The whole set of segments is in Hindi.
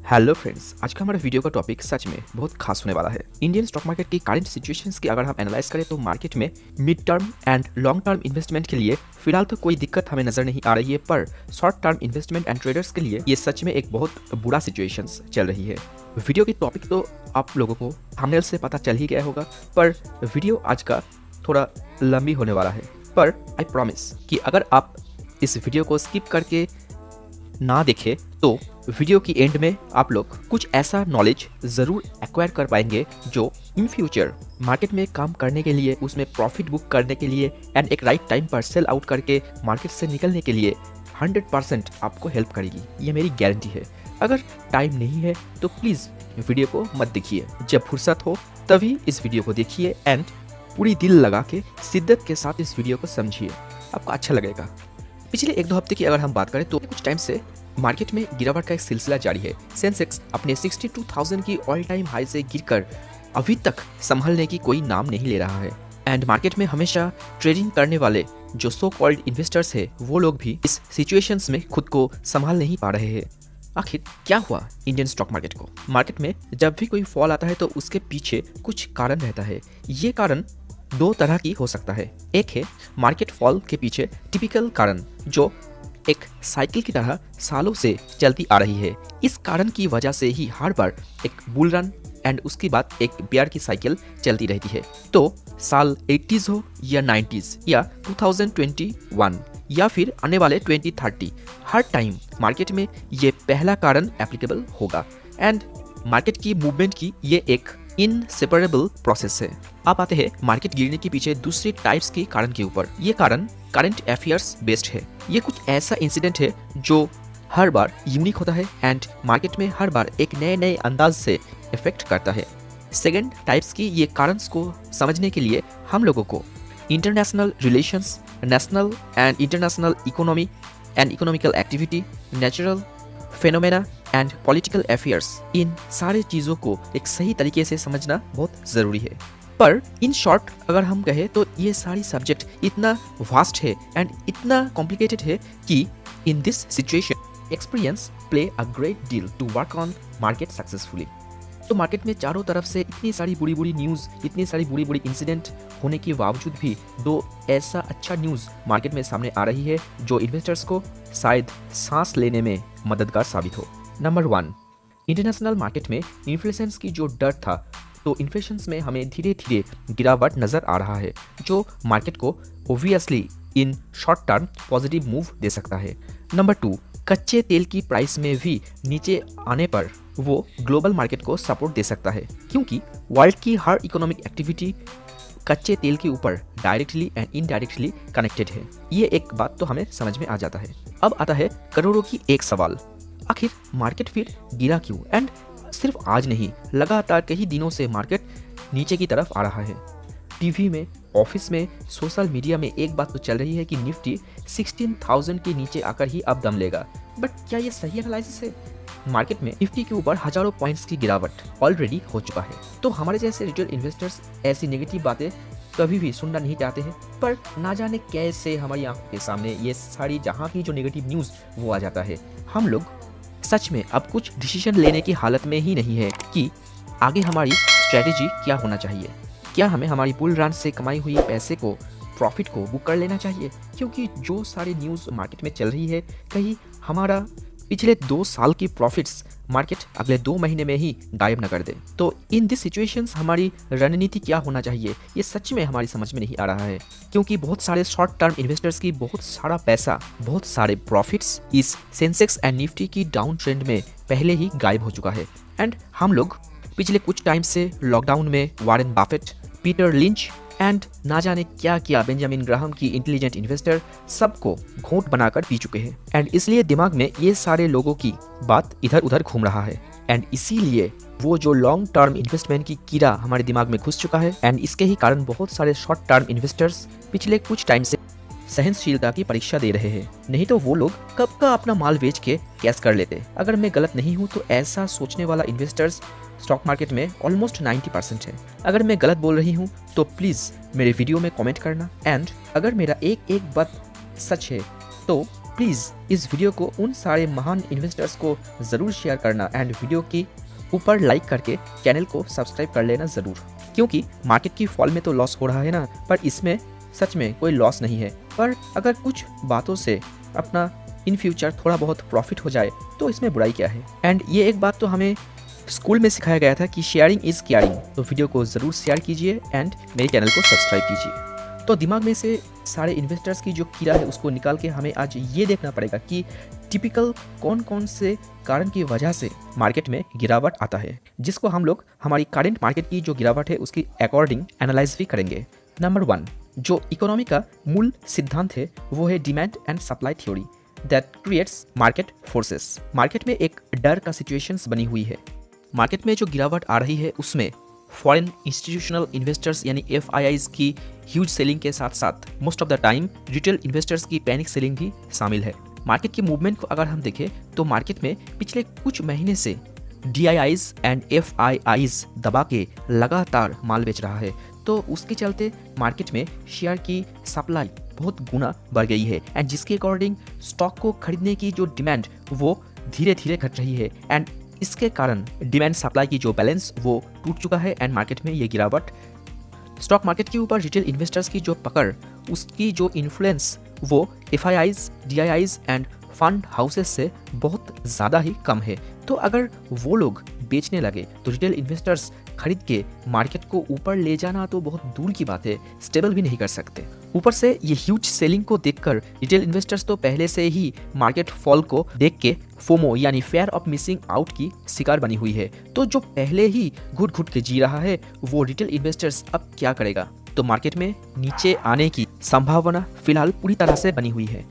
हेलो फ्रेंड्स, आज का हमारा वीडियो का टॉपिक सच में बहुत खास होने वाला है। इंडियन स्टॉक मार्केट की करंट सिचुएशंस की अगर हम एनालाइज करें तो मार्केट में mid term and long term investment के लिए फिलहाल तो कोई दिक्कत हमें नजर नहीं आ रही है, पर short term investment and traders के लिए ये सच में एक बहुत बुरा सिचुएशंस चल रही है। वीडियो की टॉपिक तो आप लोगों को थंबनेल से पता चल ही गया होगा, पर वीडियो आज का थोड़ा लंबी होने वाला है। पर आई प्रॉमिस कि अगर आप इस वीडियो को स्किप करके ना देखें तो वीडियो की एंड में आप लोग कुछ ऐसा नॉलेज ज़रूर एक्वायर कर पाएंगे जो इन फ्यूचर मार्केट में काम करने के लिए, उसमें प्रॉफिट बुक करने के लिए एंड एक राइट टाइम पर सेल आउट करके मार्केट से निकलने के लिए 100% आपको हेल्प करेगी। ये मेरी गारंटी है। अगर टाइम नहीं है तो प्लीज़ वीडियो को मत देखिए, जब फुर्सत हो तभी इस वीडियो को देखिए एंड पूरी दिल लगा के शिद्दत के साथ इस वीडियो को समझिए, आपको अच्छा लगेगा। पिछले 1-2 हफ्ते की अगर हम बात करें तो कुछ टाइम से मार्केट में गिरावट का एक सिलसिला जारी है। सेंसेक्स अपने 62,000 की ऑल टाइम हाई से गिरकर अभी तक संभलने की कोई नाम नहीं ले रहा है एंड मार्केट में हमेशा ट्रेडिंग करने वाले जो सो कॉल्ड इन्वेस्टर्स है वो लोग भी इस सिचुएशंस में खुद को संभाल नहीं पा रहे हैं। आखिर क्या हुआ इंडियन स्टॉक मार्केट को? मार्केट में जब भी कोई फॉल आता है तो उसके पीछे कुछ कारण रहता है। ये कारण 2 तरह की हो सकता है। एक है मार्केट फॉल के पीछे टिपिकल कारण जो एक साइकिल की तरह सालों से चलती आ रही है। इस कारण की वजह से ही हर बार एक बुल रन एंड उसके बाद एक बेयर की साइकिल चलती रहती है। तो साल 80s हो या 90s या 2021 या फिर आने वाले 2030, हर टाइम मार्केट में ये पहला कारण एप्लीकेबल होगा एंड मार्केट की मूवमेंट की ये एक इनसेपरेबल प्रोसेस है। अब आते हैं मार्केट गिरने के पीछे दूसरे टाइप्स के कारण के ऊपर। ये कारण करंट अफेयर्स बेस्ड है। ये कुछ ऐसा इंसिडेंट है जो हर बार यूनिक होता है एंड मार्केट में हर बार एक नए अंदाज से इफेक्ट करता है। सेकंड टाइप्स की ये कारणस को समझने के लिए हम लोगों को international relations, national and international economy and economical activity, natural phenomena and political affairs, इन सारे चीज़ों को एक सही तरीके से समझना बहुत ज़रूरी है। पर इन शॉर्ट अगर हम कहें तो ये सारी सब्जेक्ट इतना वास्ट है एंड इतना कॉम्प्लिकेटेड है कि in this situation experience play a great deal to work on market successfully. तो मार्केट में चारों तरफ से इतनी सारी बुरी न्यूज़, इतनी सारी बुरी इंसिडेंट होने के बावजूद भी 2 ऐसा अच्छा न्यूज़ मार्केट में सामने आ रही है जो इन्वेस्टर्स को शायद सांस लेने में मददगार साबित हो। नंबर 1, इंटरनेशनल मार्केट में इन्फ्लेशन की जो डर था, तो इन्फ्लेशन में हमें धीरे धीरे गिरावट नजर आ रहा है जो मार्केट को obviously in short term positive move दे सकता है। नंबर 2, कच्चे तेल की प्राइस में भी नीचे आने पर वो ग्लोबल मार्केट को सपोर्ट दे सकता है, क्योंकि वर्ल्ड की हर इकोनॉमिक एक्टिविटी कच्चे तेल के ऊपर डायरेक्टली एंड इनडायरेक्टली कनेक्टेड है। ये एक बात तो हमें समझ में आ जाता है। अब आता है करोड़ों की एक सवाल, आखिर मार्केट फिर गिरा क्यों? एंड सिर्फ आज नहीं, लगातार कई दिनों से मार्केट नीचे की तरफ आ रहा है। टीवी में, ऑफिस में, सोशल मीडिया में एक बात तो चल रही है कि निफ्टी 16,000 के नीचे आकर ही अब दम लेगा। बट क्या ये सही एनालिसिस है? मार्केट में निफ्टी के ऊपर हजारों पॉइंट्स की गिरावट ऑलरेडी हो चुका है। तो हमारे जैसे रिटेल इन्वेस्टर्स ऐसी नेगेटिव बातें कभी भी सुनना नहीं चाहते हैं, पर ना जाने कैसे हमारी आंखों के सामने ये सारी जहाँ की जो नेगेटिव न्यूज़ वो आ जाता है। हम लोग सच में अब कुछ डिसीजन लेने की हालत में ही नहीं है कि आगे हमारी स्ट्रेटेजी क्या होना चाहिए। क्या हमें हमारी बुल रन से कमाई हुई पैसे को, प्रॉफिट को बुक कर लेना चाहिए? क्योंकि जो सारी न्यूज़ मार्केट में चल रही है, कहीं हमारा पिछले 2 साल की प्रॉफिट्स मार्केट अगले 2 महीने में ही गायब न कर दे। तो इन दिस सिचुएशंस हमारी रणनीति क्या होना चाहिए, ये सच में हमारी समझ में नहीं आ रहा है, क्योंकि बहुत सारे शॉर्ट टर्म इन्वेस्टर्स की बहुत सारा पैसा, बहुत सारे प्रॉफिट्स इस सेंसेक्स एंड निफ्टी की डाउन ट्रेंड में पहले ही गायब हो चुका है। एंड हम लोग पिछले कुछ टाइम से लॉकडाउन में Warren Buffett, Peter lynch and ना जाने क्या क्या बेंजामिन ग्राहम की इंटेलिजेंट इन्वेस्टर सबको घोंट बनाकर पी चुके हैं एंड इसलिए दिमाग में ये सारे लोगों की बात इधर उधर घूम रहा है एंड इसीलिए वो जो लॉन्ग टर्म इन्वेस्टमेंट की कीड़ा हमारे दिमाग में घुस चुका है एंड इसके ही कारण बहुत सारे शॉर्ट टर्म इन्वेस्टर्स पिछले कुछ टाइम से सहनशीलता की परीक्षा दे रहे हैं। नहीं तो वो लोग कब का अपना माल बेच के कैश कर लेते। अगर मैं गलत नहीं हूँ तो ऐसा सोचने वाला इन्वेस्टर्स स्टॉक मार्केट में ऑलमोस्ट 90% है। अगर मैं गलत बोल रही हूँ तो प्लीज़ मेरे वीडियो में कमेंट करना एंड अगर मेरा एक बात सच है तो प्लीज़ इस वीडियो को उन सारे महान इन्वेस्टर्स को ज़रूर शेयर करना एंड वीडियो की ऊपर लाइक करके चैनल को सब्सक्राइब कर लेना ज़रूर, क्योंकि मार्केट की फॉल में तो लॉस हो रहा है ना, पर इसमें सच में कोई लॉस नहीं है। पर अगर कुछ बातों से अपना इन फ्यूचर थोड़ा बहुत प्रॉफिट हो जाए तो इसमें बुराई क्या है। एंड ये एक बात तो हमें स्कूल में सिखाया गया था कि शेयरिंग इज़ केयरिंग, तो वीडियो को ज़रूर शेयर कीजिए एंड मेरे चैनल को सब्सक्राइब कीजिए। तो दिमाग में से सारे इन्वेस्टर्स की जो कीड़ा है उसको निकाल के हमें आज ये देखना पड़ेगा कि टिपिकल कौन कौन से कारण की वजह से मार्केट में गिरावट आता है, जिसको हम लोग हमारी करंट मार्केट की जो गिरावट है उसकी अकॉर्डिंग एनालाइज भी करेंगे। नंबर 1, जो इकोनॉमी का मूल सिद्धांत है वो है demand and supply theory that creates market forces. Market में एक डर का सिचुएशंस बनी हुई है। मार्केट में जो गिरावट आ रही है उसमें फॉरेन इंस्टीट्यूशनल इन्वेस्टर्स यानी FIIs की ह्यूज सेलिंग के साथ साथ most of the time retail investors की पैनिक सेलिंग भी शामिल है। मार्केट की मूवमेंट को अगर हम देखें तो मार्केट में पिछले कुछ महीने से DIIs एंड FIIs दबा के लगातार माल बेच रहा है, तो उसके चलते मार्केट में शेयर की सप्लाई बहुत गुना बढ़ गई है एंड जिसके अकॉर्डिंग स्टॉक को खरीदने की जो डिमांड वो धीरे धीरे घट रही है एंड इसके कारण डिमांड सप्लाई की जो बैलेंस वो टूट चुका है एंड मार्केट में ये गिरावट स्टॉक मार्केट के ऊपर रिटेल इन्वेस्टर्स की जो पकड़, उसकी जो इन्फ्लुएंस वो FIIs, DIIs end fund houses से बहुत ज़्यादा ही कम है। तो अगर वो लोग बेचने लगे तो रिटेल इन्वेस्टर्स खरीद के मार्केट को ऊपर ले जाना तो बहुत दूर की बात है, स्टेबल भी नहीं कर सकते। ऊपर से ये ह्यूज सेलिंग को देखकर रिटेल इन्वेस्टर्स तो पहले से ही मार्केट फॉल को देख के फोमो यानी फेयर ऑफ मिसिंग आउट की शिकार बनी हुई है। तो जो पहले ही घुट घुट के जी रहा है वो रिटेल इन्वेस्टर्स अब क्या करेगा, तो मार्केट में नीचे आने की संभावना फिलहाल पूरी तरह से बनी हुई है।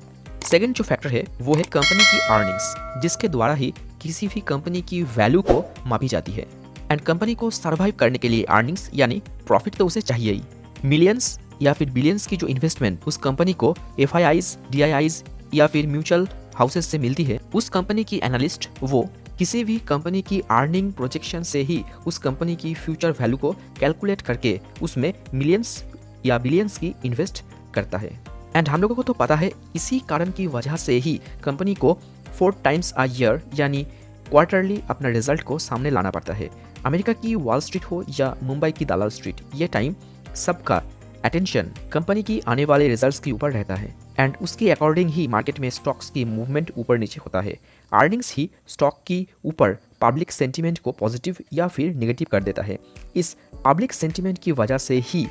सेकंड जो फैक्टर है वो है कंपनी की अर्निंग्स, जिसके द्वारा ही किसी भी कंपनी की वैल्यू को मापी जाती है एंड कंपनी को सर्वाइव करने के लिए अर्निंग्स यानी प्रॉफिट तो उसे चाहिए ही। मिलियंस या फिर बिलियंस की जो इन्वेस्टमेंट उस कंपनी को FIIs, DIIs या फिर म्यूचुअल हाउसेस से मिलती है, उस कंपनी की एनालिस्ट वो किसी भी कंपनी की अर्निंग प्रोजेक्शन से ही उस कंपनी की फ्यूचर वैल्यू को कैलकुलेट करके उसमें मिलियंस या बिलियंस की इन्वेस्ट करता है। एंड हम लोगों को तो पता है इसी कारण की वजह से ही कंपनी को 4 times a year यानी क्वार्टरली अपना रिजल्ट को सामने लाना पड़ता है। अमेरिका की वॉल स्ट्रीट हो या मुंबई की दलाल स्ट्रीट, ये टाइम सबका अटेंशन कंपनी की आने वाले रिजल्ट्स के ऊपर रहता है एंड उसके अकॉर्डिंग ही मार्केट में स्टॉक्स की मूवमेंट ऊपर नीचे होता है। अर्निंग्स ही स्टॉक की ऊपर पब्लिक सेंटीमेंट को पॉजिटिव या फिर नेगेटिव कर देता है। इस पब्लिक सेंटीमेंट की वजह से ही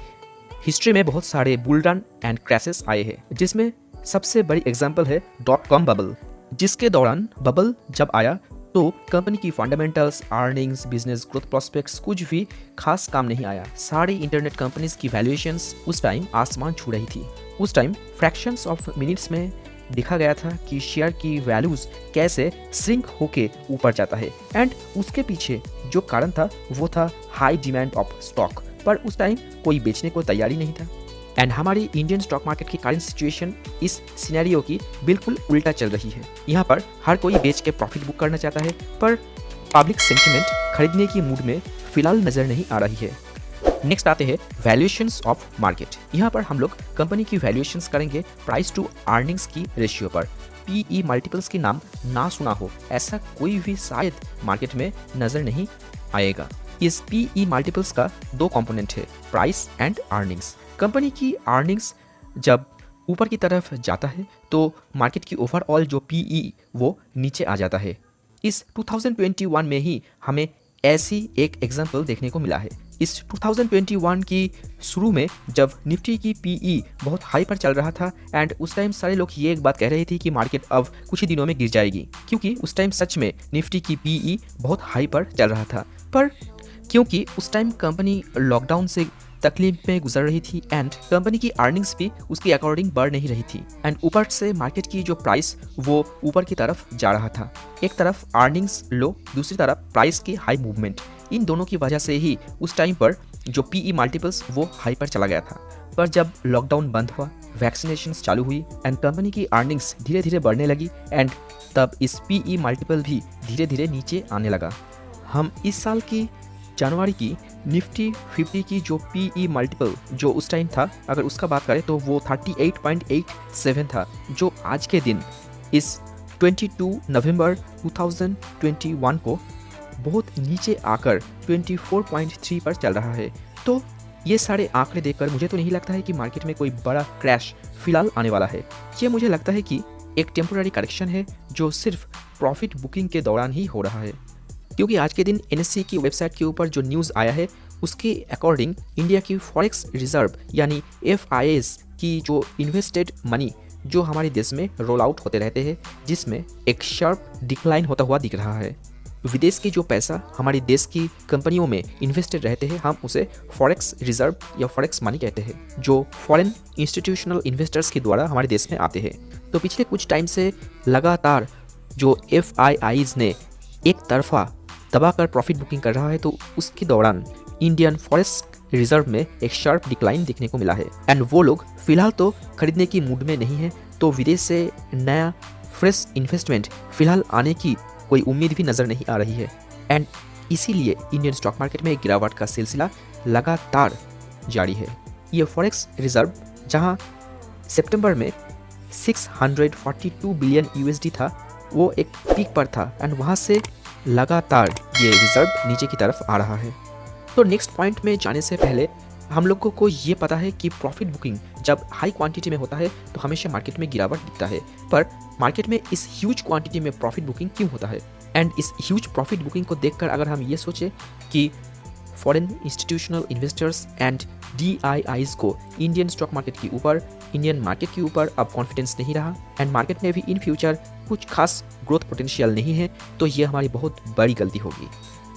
हिस्ट्री में बहुत सारे बुल रन एंड क्रैशेस आए हैं, जिसमें सबसे बड़ी एग्जांपल है .com बबल, जिसके दौरान बबल जब आया तो कंपनी की fundamentals, earnings, business growth prospects कुछ भी खास काम नहीं आया। सारी इंटरनेट कंपनीज की वैल्यूएशंस उस टाइम आसमान छू रही थी। उस टाइम फ्रैक्शंस ऑफ मिनट्स में देखा गया था कि शेयर की वैल्यूज कैसे श्रिंक होके ऊपर जाता है एंड उसके पीछे जो कारण था वो था हाई डिमांड ऑफ स्टॉक, पर उस टाइम कोई बेचने को तैयारी नहीं था एंड हमारी इंडियन स्टॉक मार्केट की करंट सिचुएशन इस सिनेरियो की बिल्कुल उल्टा चल रही है। यहाँ पर हर कोई बेच के प्रॉफिट बुक करना चाहता है, पर पब्लिक सेंटिमेंट खरीदने की मूड में फिलहाल नजर नहीं आ रही है। नेक्स्ट आते हैं वैल्यूएशंस ऑफ मार्केट। यहाँ पर हम लोग कंपनी की वैल्यूएशंस करेंगे प्राइस टू अर्निंग्स की रेशियो पर। PE मल्टीपल्स की नाम ना सुना हो ऐसा कोई भी शायद मार्केट में नजर नहीं आएगा। इस PE मल्टीपल्स का 2 कंपोनेंट है, प्राइस एंड अर्निंग्स। कंपनी की अर्निंग्स जब ऊपर की तरफ जाता है तो मार्केट की ओवरऑल जो PE वो नीचे आ जाता है। इस 2021 में ही हमें ऐसी एक एग्जांपल देखने को मिला है। इस 2021 की शुरू में जब निफ्टी की PE बहुत हाई पर चल रहा था एंड उस टाइम सारे लोग ये एक बात कह रहे थे कि मार्केट अब कुछ ही दिनों में गिर जाएगी, क्योंकि उस टाइम सच में निफ्टी की PE बहुत हाई पर चल रहा था। पर क्योंकि उस टाइम कंपनी लॉकडाउन से तकलीफ में गुजर रही थी एंड कंपनी की अर्निंग्स भी उसके अकॉर्डिंग बढ़ नहीं रही थी एंड ऊपर से मार्केट की जो प्राइस वो ऊपर की तरफ जा रहा था। एक तरफ अर्निंग्स लो, दूसरी तरफ प्राइस की हाई मूवमेंट, इन दोनों की वजह से ही उस टाइम पर जो PE मल्टीपल्स वो हाई पर चला गया था। पर जब लॉकडाउन बंद हुआ, वैक्सीनेशन चालू हुई एंड कंपनी की अर्निंग्स धीरे धीरे बढ़ने लगी एंड तब इस PE मल्टीपल भी धीरे धीरे नीचे आने लगा। हम इस साल की जनवरी की निफ्टी 50 की जो PE मल्टीपल जो उस टाइम था, अगर उसका बात करें तो वो 38.87 था, जो आज के दिन इस 22 नवंबर 2021 को बहुत नीचे आकर 24.3 पर चल रहा है। तो ये सारे आंकड़े देखकर मुझे तो नहीं लगता है कि मार्केट में कोई बड़ा क्रैश फिलहाल आने वाला है। ये मुझे लगता है कि एक टेम्पोररी करेक्शन है जो सिर्फ प्रॉफिट बुकिंग के दौरान ही हो रहा है। क्योंकि आज के दिन एनएससी की वेबसाइट के ऊपर जो न्यूज़ आया है उसके अकॉर्डिंग इंडिया की फॉरेक्स रिजर्व यानी एफआईएस की जो इन्वेस्टेड मनी जो हमारे देश में रोल आउट होते रहते हैं, जिसमें एक शार्प डिक्लाइन होता हुआ दिख रहा है। विदेश की जो पैसा हमारे देश की कंपनियों में इन्वेस्टेड रहते हैं, हम उसे फॉरेक्स रिजर्व या फॉरेक्स मनी कहते हैं, जो फॉरेन इंस्टीट्यूशनल इन्वेस्टर्स के द्वारा हमारे देश में आते हैं। तो पिछले कुछ टाइम से लगातार जो एफआईआईज ने एक तरफा दबाकर प्रॉफिट बुकिंग कर रहा है, तो उसके दौरान इंडियन फॉरेक्स रिजर्व में एक शार्प डिक्लाइन देखने को मिला है। एंड वो लोग फिलहाल तो खरीदने की मूड में नहीं है, तो विदेश से नया फ्रेश इन्वेस्टमेंट फिलहाल आने की कोई उम्मीद भी नज़र नहीं आ रही है। एंड इसीलिए इंडियन स्टॉक मार्केट में गिरावट का सिलसिला लगातार जारी है। ये फॉरेक्स रिजर्व जहां सितंबर में 642 बिलियन यूएसडी था, वो एक पीक पर था एंड वहां से लगातार ये रिजर्व नीचे की तरफ आ रहा है। तो नेक्स्ट पॉइंट में जाने से पहले हम लोगों को ये पता है कि प्रॉफिट बुकिंग जब हाई क्वांटिटी में होता है तो हमेशा मार्केट में गिरावट दिखता है, पर मार्केट में इस ह्यूज क्वांटिटी में प्रॉफिट बुकिंग क्यों होता है? एंड इस ह्यूज प्रॉफिट बुकिंग को देखकर अगर हम ये सोचें कि foreign institutional investors and DIIs को इंडियन स्टॉक मार्केट के ऊपर, इंडियन मार्केट के ऊपर अब कॉन्फिडेंस नहीं रहा एंड मार्केट में भी इन फ्यूचर कुछ खास ग्रोथ पोटेंशियल नहीं है, तो ये हमारी बहुत बड़ी गलती होगी।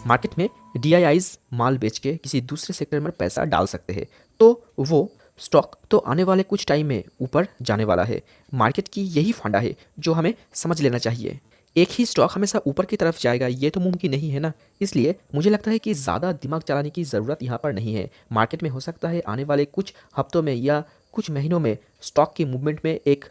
मार्केट में डीआईआईज माल बेच के किसी दूसरे सेक्टर में पैसा डाल सकते हैं, तो वो स्टॉक तो आने वाले कुछ टाइम में ऊपर जाने वाला है। मार्केट की यही फंडा है जो हमें समझ लेना चाहिए। एक ही स्टॉक हमेशा ऊपर की तरफ जाएगा ये तो मुमकिन नहीं है ना। इसलिए मुझे लगता है कि ज़्यादा दिमाग चलाने की ज़रूरत यहाँ पर नहीं है। मार्केट में हो सकता है आने वाले कुछ हफ्तों में या कुछ महीनों में स्टॉक की मूवमेंट में एक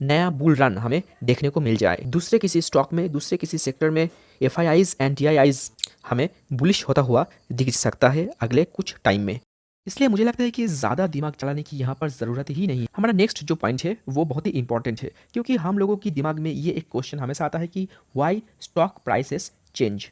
नया बुल रन हमें देखने को मिल जाए। दूसरे किसी स्टॉक में, दूसरे किसी सेक्टर में एफआईआईज एंड डीआईआईज हमें बुलिश होता हुआ दिख सकता है अगले कुछ टाइम में। इसलिए मुझे लगता है कि ज़्यादा दिमाग चलाने की यहाँ पर ज़रूरत ही नहीं है। हमारा नेक्स्ट जो पॉइंट है वो बहुत ही इंपॉर्टेंट है, क्योंकि हम लोगों की दिमाग में ये एक क्वेश्चन हमेशा आता है कि वाई स्टॉक प्राइसेस चेंज।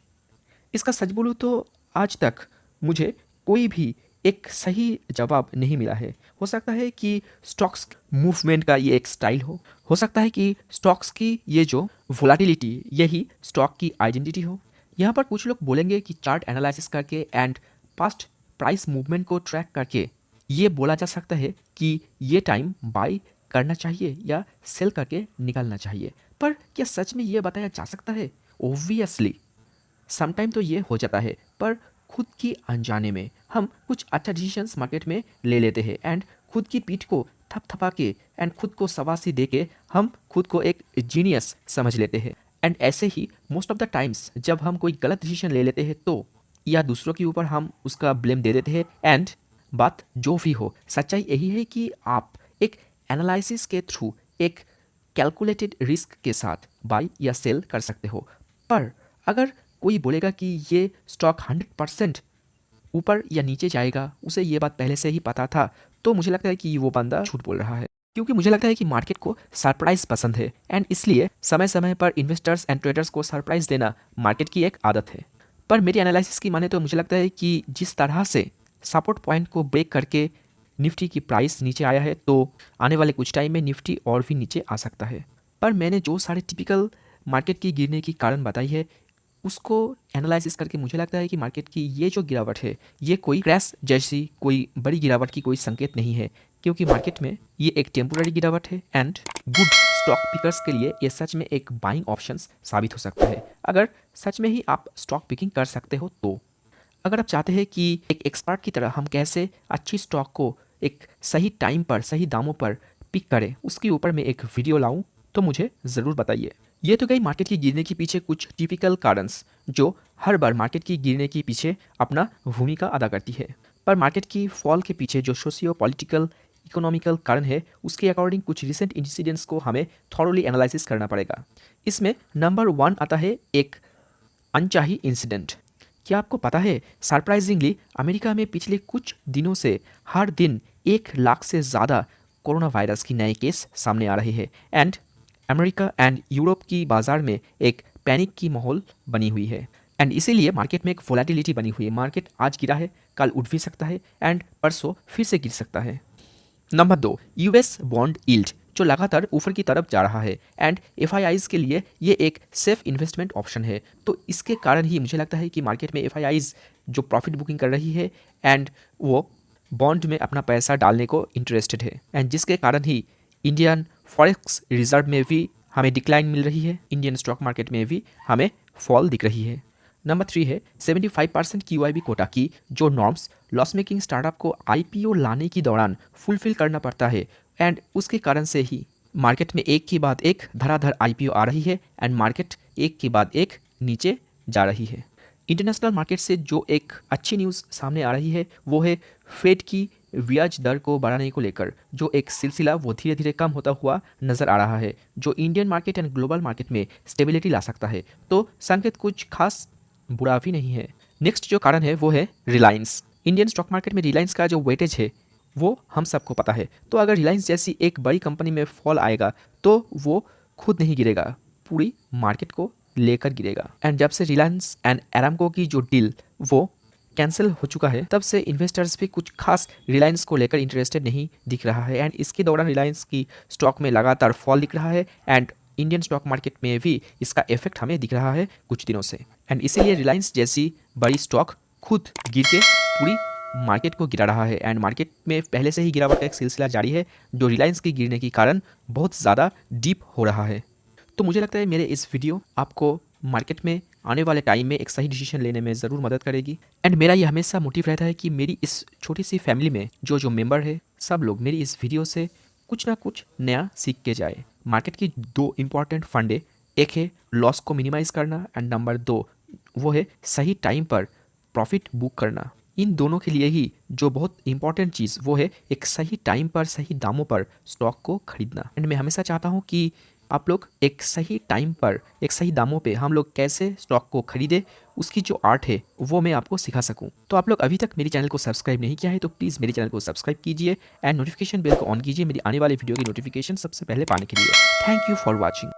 इसका सच बोलूँ तो आज तक मुझे कोई भी एक सही जवाब नहीं मिला है। हो सकता है कि स्टॉक्स मूवमेंट का ये एक स्टाइल हो सकता है कि स्टॉक्स की ये जो वोलेटिलिटी यही स्टॉक की आइडेंटिटी हो। यहाँ पर कुछ लोग बोलेंगे कि चार्ट एनालिसिस करके एंड पास्ट प्राइस मूवमेंट को ट्रैक करके ये बोला जा सकता है कि ये टाइम बाय करना चाहिए या सेल करके निकालना चाहिए। पर क्या सच में ये बताया जा सकता है? ओब्वियसली समटाइम तो ये हो जाता है, पर खुद की अनजाने में हम कुछ अच्छा डिसीजंस मार्केट में ले लेते हैं एंड खुद की पीठ को थपथपा के एंड खुद को शाबाशी दे के हम खुद को एक जीनियस समझ लेते हैं। एंड ऐसे ही मोस्ट ऑफ द टाइम्स जब हम कोई गलत डिसीजन ले लेते हैं तो या दूसरों के ऊपर हम उसका ब्लेम दे देते हैं। एंड बात जो भी हो, सच्चाई यही है कि आप एक एनालिसिस के थ्रू एक कैलकुलेटेड रिस्क के साथ बाय या सेल कर सकते हो। पर अगर कोई बोलेगा कि ये स्टॉक 100% ऊपर या नीचे जाएगा, उसे ये बात पहले से ही पता था, तो मुझे लगता है कि वो बंदा झूठ बोल रहा है। क्योंकि मुझे लगता है कि मार्केट को सरप्राइज पसंद है एंड इसलिए समय समय पर इन्वेस्टर्स एंड ट्रेडर्स को सरप्राइज देना मार्केट की एक आदत है। पर मेरी एनालिसिस की माने तो मुझे लगता है कि जिस तरह से सपोर्ट पॉइंट को ब्रेक करके निफ्टी की प्राइस नीचे आया है, तो आने वाले कुछ टाइम में निफ्टी और भी नीचे आ सकता है। पर मैंने जो सारे टिपिकल मार्केट की गिरने की कारण बताई है, उसको एनालिसिस करके मुझे लगता है कि मार्केट की ये जो गिरावट है ये कोई क्रैश जैसी कोई बड़ी गिरावट की कोई संकेत नहीं है, क्योंकि मार्केट में ये एक टेम्पोररी गिरावट है एंड गुड स्टॉक पिकर्स के लिए ये सच में एक बाइंग ऑप्शंस साबित हो सकता है, अगर सच में ही आप स्टॉक पिकिंग कर सकते हो तो। अगर आप चाहते हैं कि एक एक्सपर्ट की तरह हम कैसे अच्छी स्टॉक को एक सही टाइम पर सही दामों पर पिक करें, उसके ऊपर मैं एक वीडियो लाऊं, तो मुझे ज़रूर बताइए। ये तो गई मार्केट की गिरने के पीछे कुछ टिपिकल कारणस जो हर बार मार्केट की गिरने के पीछे अपना भूमिका अदा करती है। पर मार्केट की फॉल के पीछे जो सोशियो पॉलिटिकल इकोनॉमिकल कारण है, उसके अकॉर्डिंग कुछ रिसेंट इंसिडेंट्स को हमें थॉरोली एनालिसिस करना पड़ेगा। इसमें नंबर 1 आता है एक अनचाही इंसिडेंट। क्या आपको पता है सरप्राइजिंगली अमेरिका में पिछले कुछ दिनों से हर दिन 1 लाख से ज़्यादा कोरोना वायरस की नए केस सामने आ रहे हैं एंड अमेरिका एंड यूरोप की बाजार में एक पैनिक की माहौल बनी हुई है एंड इसीलिए मार्केट में एक वोलेटिलिटी बनी हुई है। मार्केट आज गिरा है, कल उठ भी सकता है एंड परसों फिर से गिर सकता है। नंबर 2, यूएस बॉन्ड यील्ड जो लगातार ऊपर की तरफ जा रहा है एंड एफआईआईज के लिए ये एक सेफ इन्वेस्टमेंट ऑप्शन है। तो इसके कारण ही मुझे लगता है कि मार्केट में एफआईआईज जो प्रॉफिट बुकिंग कर रही है एंड वो बॉन्ड में अपना पैसा डालने को इंटरेस्टेड है एंड जिसके कारण ही इंडियन फॉरेक्स रिजर्व में भी हमें डिक्लाइन मिल रही है, इंडियन स्टॉक मार्केट में भी हमें फॉल दिख रही है। नंबर 3 है 75% QIB कोटा की जो नॉर्म्स लॉस मेकिंग स्टार्टअप को IPO लाने के दौरान फुलफिल करना पड़ता है एंड उसके कारण से ही मार्केट में एक के बाद एक धड़ाधड़ IPO आ रही है एंड मार्केट एक के बाद एक नीचे जा रही है। इंटरनेशनल मार्केट से जो एक अच्छी न्यूज़ सामने आ रही है वो है फेड की ब्याज दर को बढ़ाने को लेकर जो एक सिलसिला वो धीरे धीरे कम होता हुआ नजर आ रहा है, जो Indian market and global market में स्टेबिलिटी ला सकता है। तो संकेत कुछ खास बुरा भी नहीं है। नेक्स्ट जो कारण है वो है रिलायंस। इंडियन स्टॉक मार्केट में रिलायंस का जो वेटेज है वो हम सबको पता है। तो अगर रिलायंस जैसी एक बड़ी कंपनी में फॉल आएगा तो वो खुद नहीं गिरेगा, पूरी मार्केट को लेकर गिरेगा। एंड जब से रिलायंस एंड एरामको की जो डील वो कैंसिल हो चुका है तब से इन्वेस्टर्स भी कुछ खास रिलायंस को लेकर इंटरेस्टेड नहीं दिख रहा है एंड इसके दौरान रिलायंस की स्टॉक में लगातार फॉल दिख रहा है एंड इंडियन स्टॉक मार्केट में भी इसका इफेक्ट हमें दिख रहा है कुछ दिनों से एंड इसीलिए रिलायंस जैसी बड़ी स्टॉक खुद गिर के पूरी मार्केट को गिरा रहा है एंड मार्केट में पहले से ही गिरावट का एक सिलसिला जारी है जो रिलायंस के गिरने के कारण बहुत ज़्यादा डीप हो रहा है। तो मुझे लगता है मेरे इस वीडियो आपको मार्केट में आने वाले टाइम में एक सही डिसीजन लेने में ज़रूर मदद करेगी एंड मेरा ये हमेशा मोटिव रहता है कि मेरी इस छोटी सी फैमिली में जो जो मेंबर है सब लोग मेरी इस वीडियो से कुछ ना कुछ नया सीख के जाए। मार्केट की 2 इंपॉर्टेंट फंडे, एक है लॉस को मिनिमाइज करना एंड नंबर 2 वो है सही टाइम पर प्रॉफिट बुक करना। इन दोनों के लिए ही जो बहुत इंपॉर्टेंट चीज़ वो है एक सही टाइम पर सही दामों पर स्टॉक को खरीदना एंड मैं हमेशा चाहता हूँ कि आप लोग एक सही टाइम पर एक सही दामों पे हम लोग कैसे स्टॉक को खरीदे उसकी जो आर्ट है वो मैं आपको सिखा सकूं। तो आप लोग अभी तक मेरे चैनल को सब्सक्राइब नहीं किया है तो प्लीज़ मेरे चैनल को सब्सक्राइब कीजिए एंड नोटिफिकेशन बेल को ऑन कीजिए मेरी आने वाली वीडियो की नोटिफिकेशन सबसे पहले पाने के लिए। Thank you for watching.